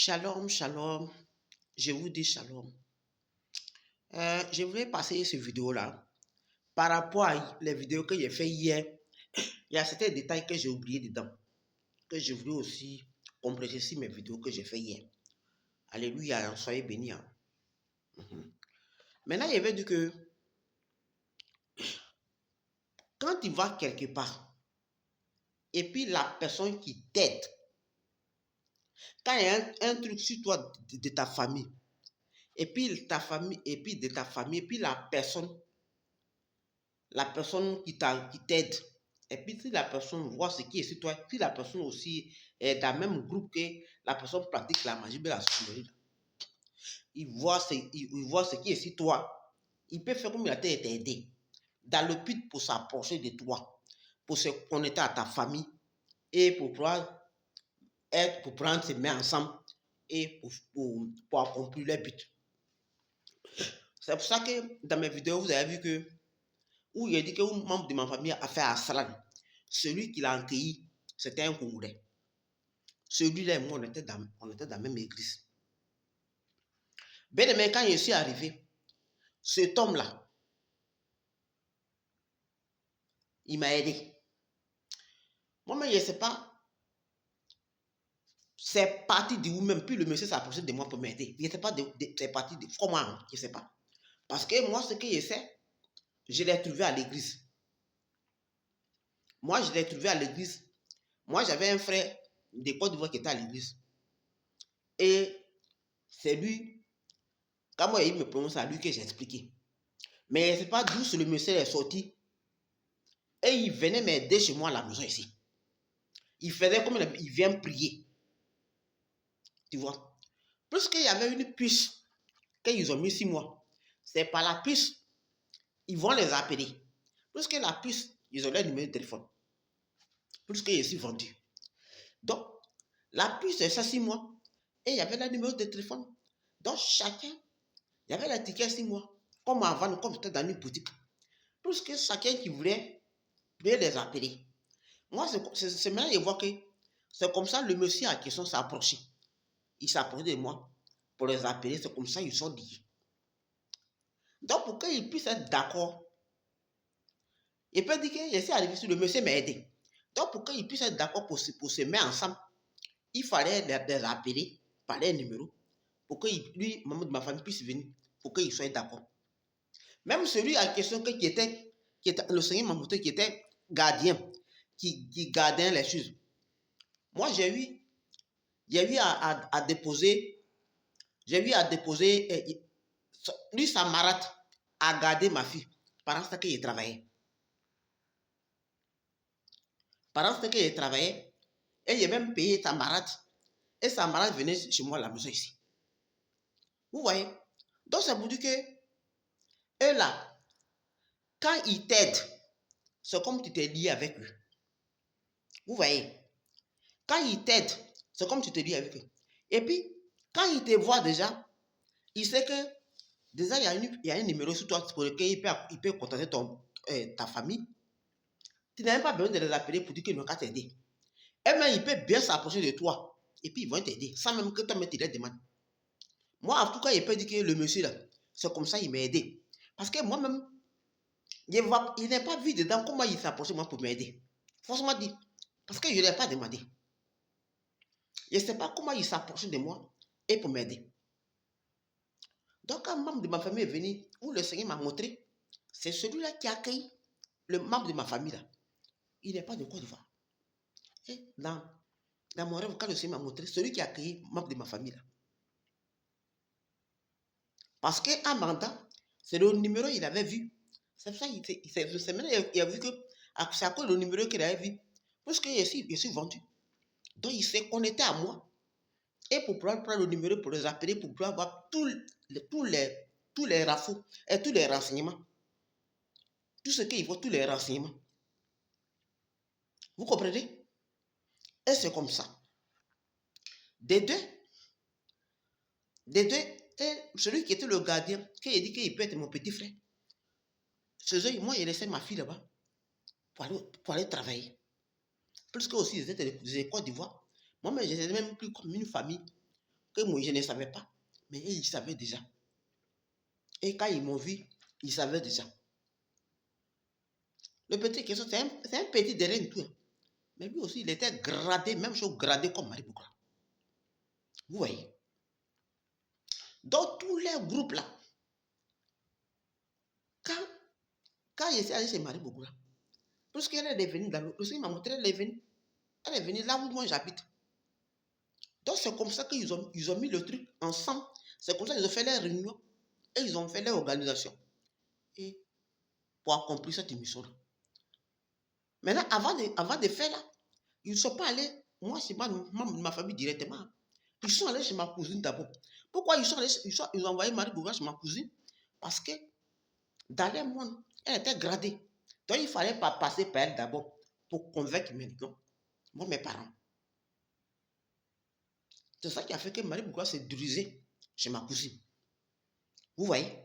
Shalom, shalom. Je vous dis shalom. Je voulais passer cette vidéo-là par rapport à les vidéos que j'ai fait hier. Il y a certains détails que j'ai oubliés dedans, que je voulais aussi compléter sur mes vidéos que j'ai fait hier. Alléluia, soyez bénis. Hein. Maintenant, il avait dit que quand tu vas quelque part, et puis la personne qui t'aide, quand il y a un truc sur toi de ta famille, et puis ta famille, et puis de ta famille, et puis la personne qui t'aide, et puis si la personne voit ce qui est sur toi, si la personne aussi est dans le même groupe que la personne pratique la magie de la sorcellerie, il voit ce qui est sur toi, il peut faire comme il a été aidé, dans le but pour s'approcher de toi, pour se connecter à ta famille, et pour pouvoir pour prendre ses mains ensemble, et pour accomplir leur but. C'est pour ça que dans mes vidéos, vous avez vu que où il a dit qu'un membre de ma famille a fait Aslan. Celui qui l'a accueilli, c'était un Congolais. Celui-là et moi, on était dans la même église. Mais quand je suis arrivé, cet homme-là, il m'a aidé. Moi-même, je ne sais pas. C'est parti de vous-même. Puis le monsieur s'est approché de moi pour m'aider. Je ne sais pas, c'est parti de comment, je ne sais pas. Parce que moi, ce que je sais, je l'ai trouvé à l'église. Moi, je l'ai trouvé à l'église. Moi, j'avais un frère de Côte d'Ivoire qui était à l'église. Et c'est lui, quand moi, il me prononce à lui que j'ai expliqué. Mais je ne sais pas d'où le monsieur est sorti. Et il venait m'aider chez moi à la maison ici. Il faisait comme il vient prier. Tu vois. Puisqu'il y avait une puce qu'ils ont mis 6 mois. C'est par la puce, ils vont les appeler. Puisque la puce, ils ont leur numéro de téléphone. Puisque je suis vendu. Donc, la puce, c'est ça 6 mois. Et il y avait le numéro de téléphone. Donc, chacun, il y avait la ticket 6 mois. Comme avant, comme c'était dans une boutique. Puisque chacun qui voulait les appeler. Moi, c'est maintenant que je vois que c'est comme ça le monsieur à question s'est approché. Il s'est approché de moi pour les appeler. C'est comme ça qu'ils sont dit. Donc, pour qu'ils puissent être d'accord, il peut dire que je suis arrivé sur le monsieur m'a aidé. Donc, pour qu'ils puissent être d'accord pour se mettre ensemble, il fallait les appeler par les numéros pour que lui, membre de ma famille, puisse venir, pour qu'ils soient d'accord. Même celui à question qui était le Seigneur m'a montré qui était gardien, qui gardait les choses. Moi, j'ai eu à déposer, lui, sa marate, à garder ma fille pendant ce qu'il travaillait. Pendant ce qu'il travaillait, et j'ai même payé sa marate. Et sa marate venait chez moi à la maison ici. Vous voyez? Donc, c'est pour dire que, eux là, quand ils t'aident, c'est comme tu t'es lié avec eux. Vous voyez? Quand ils t'aident, c'est comme tu te lies avec eux. Et puis, quand ils te voient déjà, il sait que déjà, il y a un numéro sur toi pour lequel il peut contacter ta famille. Tu n'as même pas besoin de les appeler pour dire qu'ils n'ont qu'à t'aider. Et même, il peut bien s'approcher de toi. Et puis, ils vont t'aider, sans même que toi-même tu les demandes. Moi, en tout cas, il peut dire que le monsieur là, c'est comme ça, il m'a aidé. Parce que moi-même, il n'est pas vu dedans comment il s'approche de moi pour m'aider. Forcément dit. Parce que je ne l'ai pas demandé. Je ne sais pas comment il s'approche de moi et pour m'aider. Donc, un membre de ma famille est venu, où le Seigneur m'a montré, c'est celui-là qui a accueilli le membre de ma famille là. Il n'est pas de Côte d'Ivoire. Et dans mon rêve, quand le Seigneur m'a montré, celui qui a accueilli le membre de ma famille là. Parce qu'un mandat, c'est le numéro qu'il avait vu. C'est pour ça qu'il a vu que c'est à cause du numéro qu'il avait vu. Parce que je suis vendu. Donc, il s'est connecté à moi. Et pour pouvoir prendre le numéro pour les appeler, pour pouvoir avoir tous les rafos et tous les renseignements. Tout ce qu'il faut, tous les renseignements. Vous comprenez? Et c'est comme ça. Des deux, et celui qui était le gardien, qui a dit qu'il peut être mon petit frère. Moi, j'ai laissé ma fille là-bas pour aller travailler. Plus que aussi, ils étaient des Côte d'Ivoire. Moi, mais j'étais même plus comme une famille que moi, je ne savais pas. Mais eux, ils savaient déjà. Et quand ils m'ont vu, ils savaient déjà. Le petit question, c'est un petit de rien du tout. Hein. Mais lui aussi, il était gradé, même chose gradé comme Marie Bougra. Vous voyez? Dans tous les groupes là, quand il s'est allé chez Marie Bougra, puisqu'elle est venue dans le il m'a montré, elle est venue là où moi j'habite. Donc c'est comme ça qu'ils ont mis le truc ensemble. C'est comme ça qu'ils ont fait les réunions et ils ont fait les organisations. Et pour accomplir cette émission-là. Maintenant, avant de faire là, ils ne sont pas allés, moi c'est pas ma famille directement. Ils sont allés chez ma cousine d'abord. Pourquoi ils sont allés, ils ont envoyé Marie Bougra chez ma cousine? Parce que dans les mondes, elle était gradée. Donc il ne fallait pas passer par elle d'abord pour convaincre mes parents. C'est ça qui a fait que Marie Bougra s'est dirigée chez ma cousine. Vous voyez?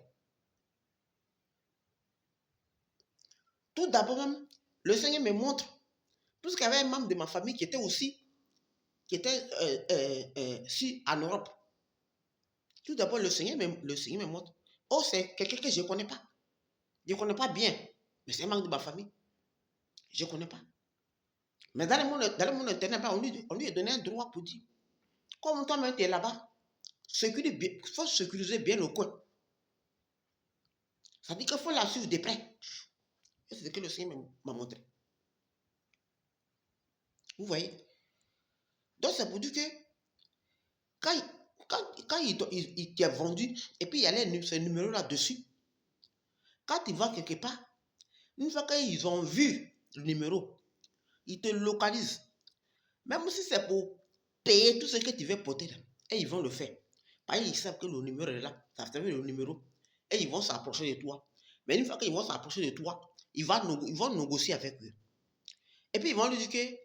Tout d'abord même, le Seigneur me montre, puisqu'il y avait un membre de ma famille qui était aussi, en Europe. Tout d'abord, le Seigneur me montre. Oh, c'est quelqu'un que je ne connais pas. Je ne connais pas bien. Mais c'est un membre de ma famille. Je ne connais pas. Mais dans le monde internet, on lui a donné un droit pour dire, comme toi-même tu es là-bas, il faut sécuriser bien le coin. Ça dit qu'il faut la suivre de près. Et c'est ce que le Seigneur m'a montré. Vous voyez? Donc c'est pour dire que quand il t'a vendu, et puis il y a ce numéro là-dessus, quand tu vas quelque part, une fois qu'ils ont vu le numéro, ils te localisent. Même si c'est pour payer tout ce que tu veux porter là, et ils vont le faire. Parce qu'ils savent que le numéro est là, ça fait le numéro, et ils vont s'approcher de toi. Mais une fois qu'ils vont s'approcher de toi, ils vont négocier avec eux. Et puis ils vont lui dire que,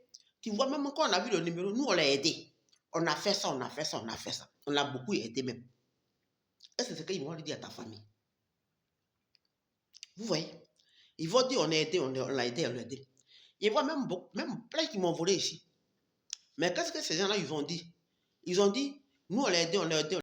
tu vois, même quand on a vu le numéro, nous on l'a aidé. On a fait ça, on a fait ça, on a fait ça. On l'a beaucoup aidé même. Et c'est ce qu'ils vont lui dire à ta famille. Vous voyez? Ils vont dire on a aidé, on l'a aidé, on l'a aidé. Ils voient même plein qui m'ont volé ici. Mais qu'est-ce que ces gens-là, ils ont dit? Ils ont dit, nous on l'a aidé, on l'a aidé.